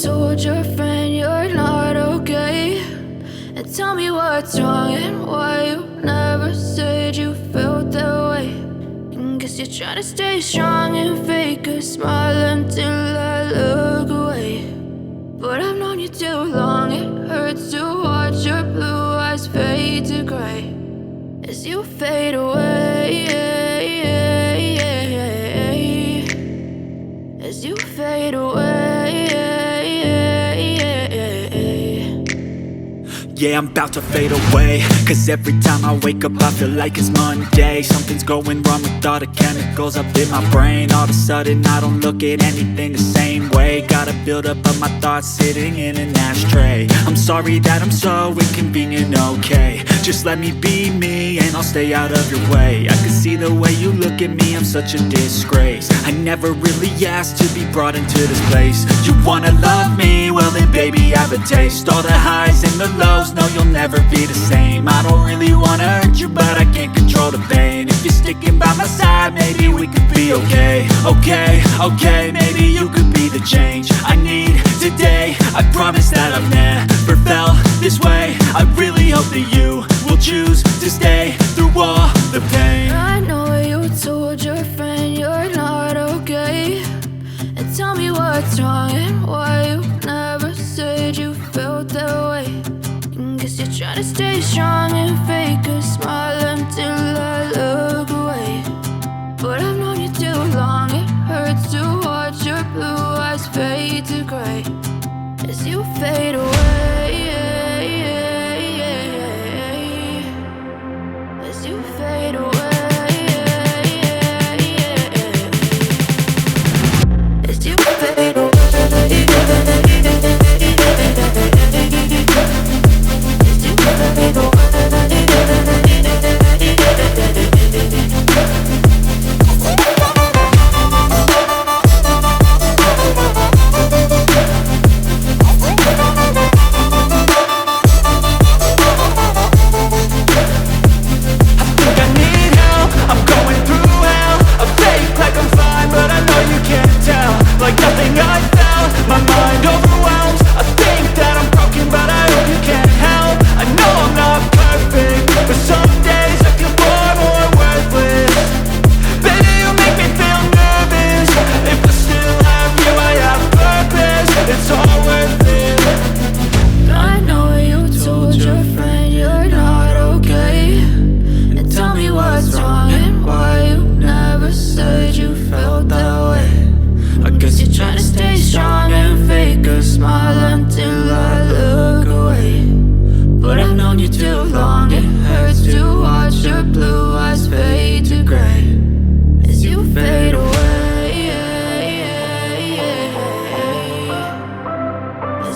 told your friend you're not okay, and tell me what's wrong and why you never said you felt that way. And guess you're trying to stay strong and fake a smile until I look away. But I've known you too long, it hurts to watch your blue eyes fade to gray as you fade away, as you fade away. Yeah, I'm about to fade away, cause every time I wake up I feel like it's Monday. Something's going wrong with all the chemicals up in my brain. All of a sudden I don't look at anything the same way. Gotta build up of my thoughts sitting in an ashtray. I'm sorry that I'm so inconvenient, okay. Just let me be me and I'll stay out of your way. I can see the way you look at me, I'm such a disgrace. I never really asked to be brought into this place. You wanna love me? Well then baby I have a taste. All the highs and the lows, no you'll never be the same. I don't really wanna hurt you but I can't control the pain. If you're sticking by my side maybe we could be okay. Okay, maybe you could be the change I need today. I promise that I've never felt this way. I really hope that you will choose to stay through all the pain. I know you told your friend you're not okay, and tell me what's wrong and why you never said you felt that way. And guess you're trying to stay strong and fake a smile until I look away. But I've known you too long, it hurts to watch your blue eyes fade to gray as you fade away, as you fade away, as you fade away.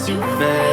You fade